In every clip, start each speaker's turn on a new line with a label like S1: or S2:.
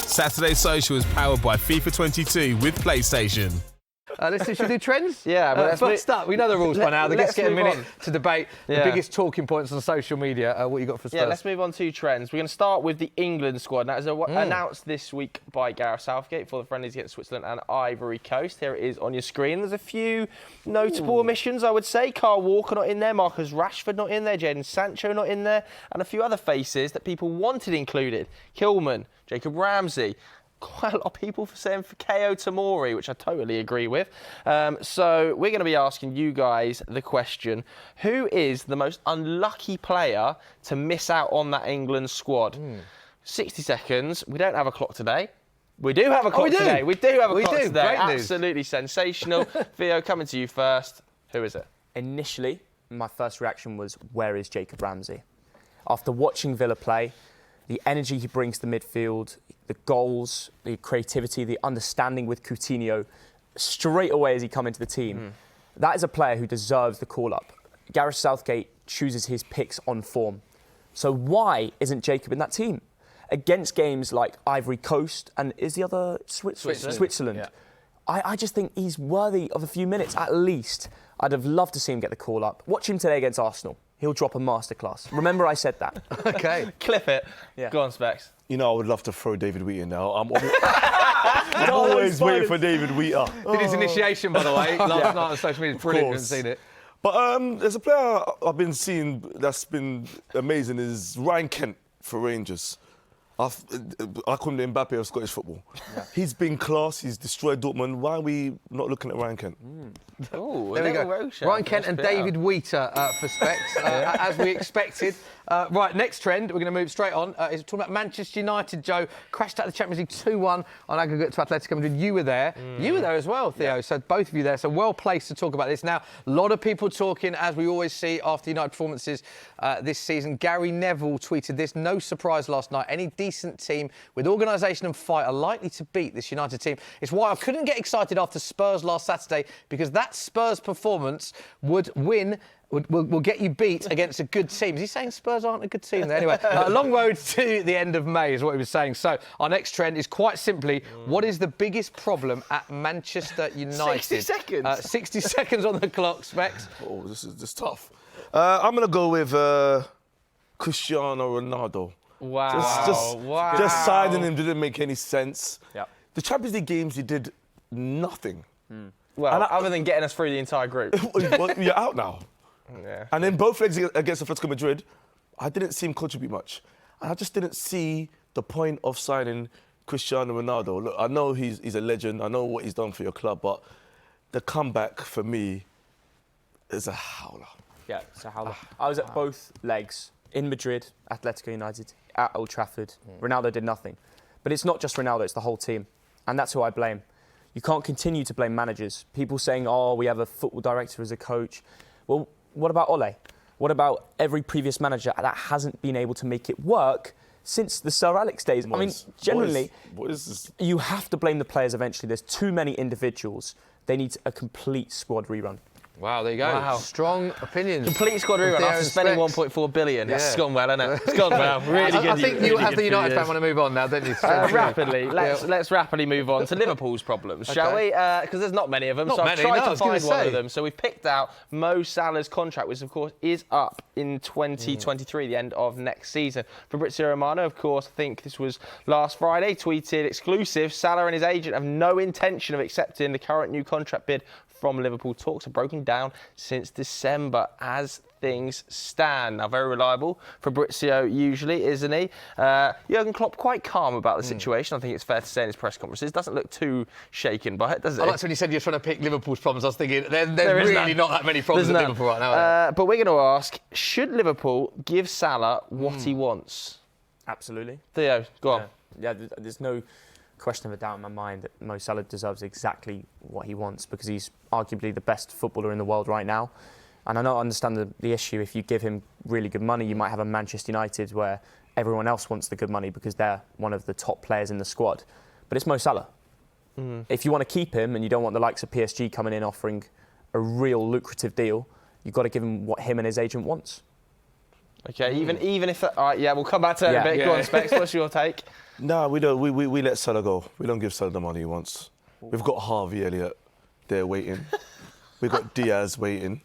S1: Saturday Social is powered by FIFA 22 with PlayStation.
S2: Should we do trends?
S3: Yeah, but
S2: first up, we know the rules by now. Let's get a minute to debate the
S3: Yeah.
S2: biggest talking points on social media. What you got for Spurs?
S3: Yeah, let's move on to trends. We're going to start with the England squad. Now, it was announced this week by Gareth Southgate for the friendlies against Switzerland and Ivory Coast. Here it is on your screen. There's a few notable omissions, I would say. Kyle Walker not in there, Marcus Rashford not in there, Jadon Sancho not in there, and a few other faces that people wanted included. Kilman, Jacob Ramsey. Quite a lot of people for saying Fikayo Tomori, which I totally agree with. So we're going to be asking you guys the question, who is the most unlucky player to miss out on that England squad? 60 seconds. We don't have a clock today. We do have a clock today. We do have a clock today.
S2: Great news.
S3: Absolutely sensational. Theo, coming to you first. Who is it?
S4: Initially, my first reaction was, where is Jacob Ramsey? After watching Villa play, the energy he brings to midfield, the goals, the creativity, the understanding with Coutinho, straight away as he come into the team, that is a player who deserves the call-up. Gareth Southgate chooses his picks on form. So why isn't Jacob in that team? Against games like Ivory Coast and is the other Switzerland.
S2: Yeah.
S4: I just think he's worthy of a few minutes at least. I'd have loved to see him get the call-up. Watch him today against Arsenal. He'll drop a masterclass. Remember I said that.
S2: Okay.
S3: Clip it.
S4: Yeah.
S3: Go on, Specs.
S5: You know, I would love to throw David Wheat in now. I'm always waiting for David Wheater.
S2: Did his initiation, by the way, last night on social media. Brilliant. Haven't seen it.
S5: But there's a player I've been seeing that's been amazing is Ryan Kent for Rangers. I call him the Mbappe of Scottish football. Yeah. He's been class. He's destroyed Dortmund. Why are we not looking at Ryan Kent?
S3: Oh,
S2: there we go. Ryan Kent and David Wheater for Specs, as we expected. Right, next trend, we're going to move straight on. Is talking about Manchester United, Joe. Crashed out of the Champions League 2-1 on aggregate to Atletico Madrid. You were there. You were there as well, Theo. Yeah. So both of you there. So well placed to talk about this. Now, a lot of people talking, as we always see after United performances this season. Gary Neville tweeted this. No surprise last night. Any decent team with organisation and fight are likely to beat this United team. It's why I couldn't get excited after Spurs last Saturday, because that Spurs performance would get you beat against a good team. Is he saying Spurs aren't a good team there? Anyway, a long road to the end of May is what he was saying. So our next trend is quite simply, what is the biggest problem at Manchester United?
S3: 60 seconds.
S2: 60 seconds on the clock, Specs.
S5: Oh, this is tough. I'm going to go with Cristiano Ronaldo.
S3: Wow.
S5: Just signing him didn't make any sense.
S4: Yep.
S5: The Champions League games, he did nothing.
S3: Well, other than getting us through the entire group.
S5: Well, you're out now.
S3: Yeah.
S5: And then both legs against Atletico Madrid, I didn't see him contribute much. And I just didn't see the point of signing Cristiano Ronaldo. Look, I know he's a legend. I know what he's done for your club, but the comeback for me is a howler.
S4: Yeah, it's a howler. I was at both legs, in Madrid, Atletico United, at Old Trafford. Ronaldo did nothing. But it's not just Ronaldo, it's the whole team. And that's who I blame. You can't continue to blame managers. People saying, oh, we have a football director as a coach. Well, what about Ole? What about every previous manager that hasn't been able to make it work since the Sir Alex days? I mean, generally,
S5: what is this?
S4: You have to blame the players eventually. There's too many individuals. They need a complete squad rerun.
S2: Wow, there you go.
S3: Wow.
S2: Strong opinions.
S3: Complete squad rerun after spending 1.4 billion. It's gone well, hasn't it? It's gone well. Really good.
S2: I think you, as the United fan, want to move on now, don't you?
S3: Let's rapidly move on to Liverpool's problems, shall we? Because there's not many of them. I've tried to find one of them. So we've picked out Mo Salah's contract, which of course is up in 2023, the end of next season. Fabrizio Romano, of course, I think this was last Friday, tweeted exclusive. Salah and his agent have no intention of accepting the current new contract bid from Liverpool. Talks have broken down since December as things stand. Now, very reliable, Fabrizio usually, isn't he? Jurgen Klopp quite calm about the situation. I think it's fair to say in his press conferences. Doesn't look too shaken by it, does it?
S2: I liked when you said you're trying to pick Liverpool's problems. I was thinking there's really not that many problems at Liverpool right now.
S3: But we're going to ask, should Liverpool give Salah what he wants?
S4: Absolutely.
S3: Theo, go on.
S4: Yeah, there's no question of a doubt in my mind that Mo Salah deserves exactly what he wants, because he's arguably the best footballer in the world right now. And I don't understand the issue. If you give him really good money, you might have a Manchester United where everyone else wants the good money because they're one of the top players in the squad. But it's Mo Salah. If you want to keep him and you don't want the likes of PSG coming in offering a real lucrative deal, you've got to give him what him and his agent wants.
S3: Okay, even if... All right, yeah, we'll come back to that in a bit. Go on, Specs, what's your take?
S5: Nah, we don't. We let Salah go. We don't give Salah the money he wants. We've got Harvey Elliott there waiting. We've got Diaz waiting.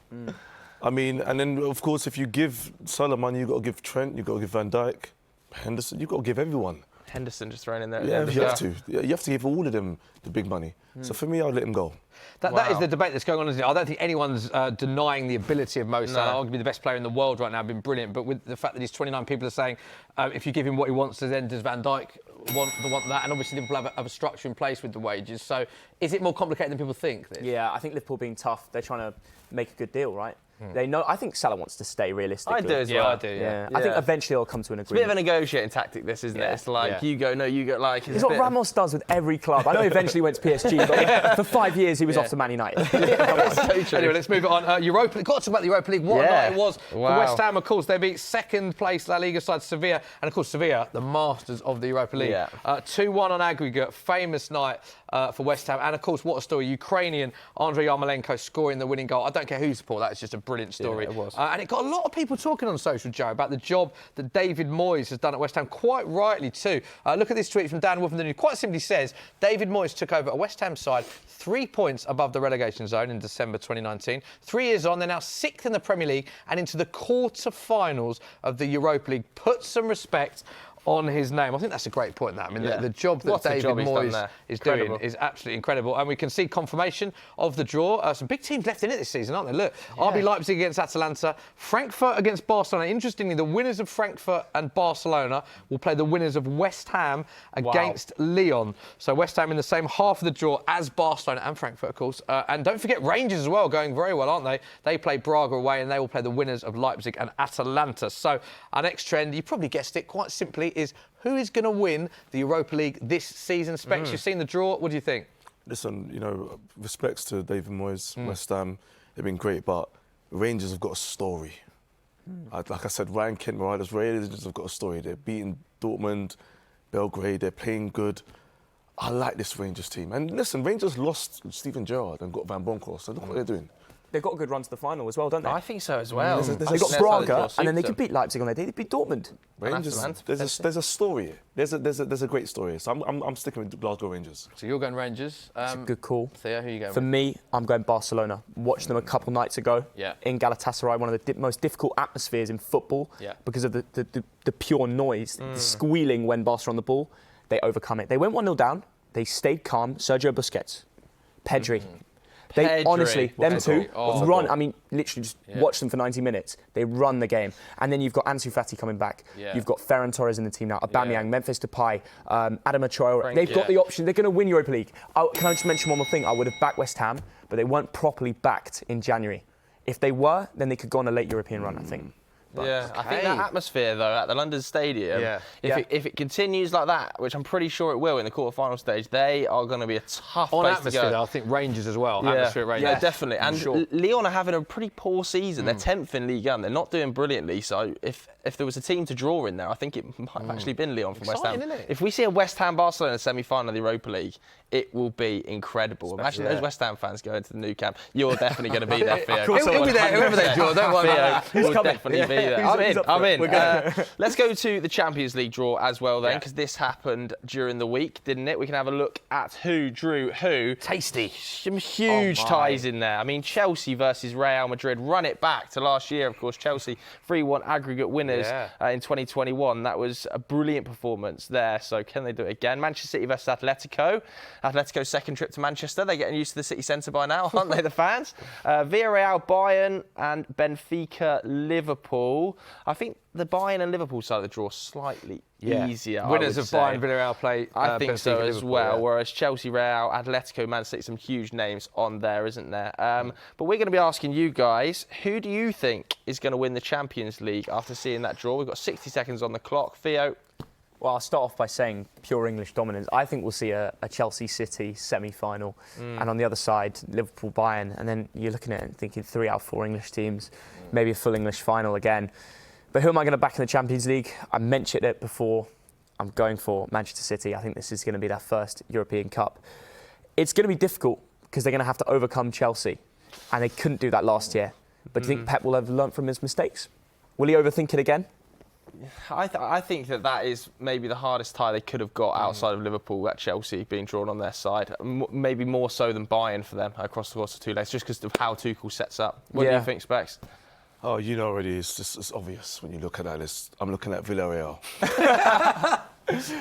S5: I mean, and then, of course, if you give Salah money, you've got to give Trent, you've got to give Van Dijk, Henderson, you've got to give everyone.
S3: Henderson just thrown in there.
S5: Yeah, you have to. You have to give all of them the big money. So for me, I'd let him go.
S2: That is the debate that's going on, isn't it? I don't think anyone's denying the ability of Mo Salah. Arguably the best player in the world right now, been brilliant. But with the fact that he's 29, people are saying if you give him what he wants, then does Van Dijk want that? And obviously Liverpool have a structure in place with the wages. So is it more complicated than people think? This?
S4: Yeah, I think Liverpool being tough, they're trying to make a good deal, right? They know. I think Salah wants to stay realistically.
S3: I do as well.
S2: I do. Yeah.
S4: I think eventually they'll come to an agreement.
S3: It's a bit of a negotiating tactic, this, isn't it? It's like you go, no, you go. Like
S4: it's what Ramos does with every club. I know he eventually went to PSG, but for 5 years he was off to Man United.
S2: Anyway, let's move on. Europa League. Got to talk about the Europa League. What a night it was for West Ham. Of course, they beat second place La Liga side Sevilla, and of course Sevilla, the masters of the Europa League. 2-1 on aggregate. Famous night for West Ham, and of course, what a story! Ukrainian Andrei Yarmolenko scoring the winning goal. I don't care who you support. That is just a brilliant story.
S3: It was.
S2: And it got a lot of people talking on social, Joe, about the job that David Moyes has done at West Ham, quite rightly too. Look at this tweet from Dan Wolfenden, who quite simply says, David Moyes took over a West Ham side 3 points above the relegation zone in December 2019. 3 years on, they're now 6th in the Premier League and into the quarter-finals of the Europa League. Put some respect on his name. I think that's a great point, that. I mean, the job that David Moyes is doing is absolutely incredible. And we can see confirmation of the draw. Some big teams left in it this season, aren't there? Look, RB Leipzig against Atalanta, Frankfurt against Barcelona. Interestingly, the winners of Frankfurt and Barcelona will play the winners of West Ham against Lyon. So West Ham in the same half of the draw as Barcelona and Frankfurt, of course. And don't forget Rangers as well, going very well, aren't they? They play Braga away and they will play the winners of Leipzig and Atalanta. So our next trend, you probably guessed it quite simply, is who is going to win the Europa League this season? Specs, you've seen the draw. What do you think?
S5: Listen, you know, respects to David Moyes, West Ham, they've been great, but Rangers have got a story. Like I said, Ryan Kent, Rangers have got a story. They're beating Dortmund, Belgrade, they're playing good. I like this Rangers team. And listen, Rangers lost Steven Gerrard and got Van Bronckhorst, so look what they're doing.
S4: They've got a good run to the final as well, don't they?
S3: I think so as well.
S4: They've got Braga, and then they could beat Leipzig on their day. They beat Dortmund.
S5: Rangers, there's a story here. There's a great story here. So I'm sticking with Glasgow Rangers.
S2: So you're going Rangers.
S4: It's a good call.
S2: Theo, who are you going
S4: For
S2: with?
S4: me, I'm going Barcelona. Watched them a couple nights ago in Galatasaray, one of the most difficult atmospheres in football because of the pure noise, the squealing when Barca are on the ball. They overcome it. They went 1-0 down. They stayed calm. Sergio Busquets, Pedri. They honestly, them two run. I mean, literally just watch them for 90 minutes. They run the game. And then you've got Ansu Fati coming back. You've got Ferran Torres in the team now. Aubameyang, Memphis Depay, Adama Traore. They've got the option. They're going to win Europa League. Can I just mention one more thing? I would have backed West Ham, but they weren't properly backed in January. If they were, then they could go on a late European run, I think.
S3: But I think that atmosphere, though, at the London Stadium, if it continues like that, which I'm pretty sure it will in the quarter-final stage, they are going to be a tough place to go.
S2: Though, I think Rangers as well. Atmosphere at Rangers.
S3: Yeah, definitely. And Lyon are having a pretty poor season. They're 10th in Ligue 1. They're not doing brilliantly. So if there was a team to draw in there, I think it might have actually been Lyon from West Ham.
S2: Isn't it?
S3: If we see a West Ham-Barcelona semi-final of the Europa League, it will be incredible. Imagine those West Ham fans going to the Nou Camp. You're definitely going to be there, Theo.
S2: He'll be there, whoever they draw. Don't worry about
S3: Theo will definitely be there. I'm in. Let's go to the Champions League draw as well then, because this happened during the week, didn't it? We can have a look at who drew who.
S2: Tasty.
S3: Some huge ties in there. I mean, Chelsea versus Real Madrid. Run it back to last year, of course. Chelsea 3-1 aggregate winners in 2021. That was a brilliant performance there. So can they do it again? Manchester City versus Atletico. Atletico's second trip to Manchester. They're getting used to the city centre by now, aren't they, the fans? Villarreal, Bayern and Benfica, Liverpool. I think the Bayern and Liverpool side of the draw slightly easier.
S2: Winners of Bayern, Villarreal play.
S3: I think
S2: Benfica,
S3: so as
S2: Liverpool,
S3: well. Whereas Chelsea, Real, Atletico, Man City, some huge names on there, isn't there? But we're going to be asking you guys, who do you think is going to win the Champions League after seeing that draw? We've got 60 seconds on the clock. Theo?
S4: Well, I'll start off by saying pure English dominance. I think we'll see a Chelsea City semi-final, and on the other side, Liverpool Bayern. And then you're looking at it and thinking 3 out of 4 English teams, maybe a full English final again. But who am I going to back in the Champions League? I mentioned it before. I'm going for Manchester City. I think this is going to be their first European Cup. It's going to be difficult because they're going to have to overcome Chelsea, and they couldn't do that last year. But do you think Pep will have learnt from his mistakes? Will he overthink it again?
S3: I think that is maybe the hardest tie they could have got outside of Liverpool at Chelsea being drawn on their side. Maybe more so than Bayern for them across the course of 2 legs, just because of how Tuchel sets up. What do you think, Specs?
S5: Oh, you know already, it's obvious when you look at that. I'm looking at Villarreal.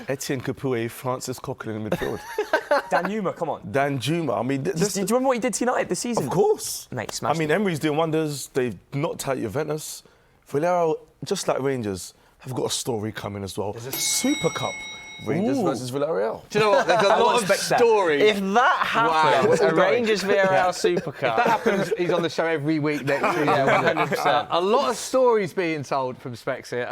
S5: Etienne Capoue, Francis Coquelin in midfield.
S4: Dan Juma, come on.
S5: Dan Juma. I mean,
S4: do you remember what he did to United this season?
S5: Of course.
S4: Mate, smashed
S5: I mean, Emery's doing wonders. They've knocked out Juventus. Villarreal, just like Rangers, have got a story coming as well. There's a Super Cup. Rangers versus Villarreal.
S2: Do you know what? There's a lot of stories.
S3: If that happens,
S2: Wow.
S3: a Rangers Villarreal Super Cup.
S2: If that happens, he's on the show every week next season.
S3: 100%.
S2: A lot of stories being told from Specs here.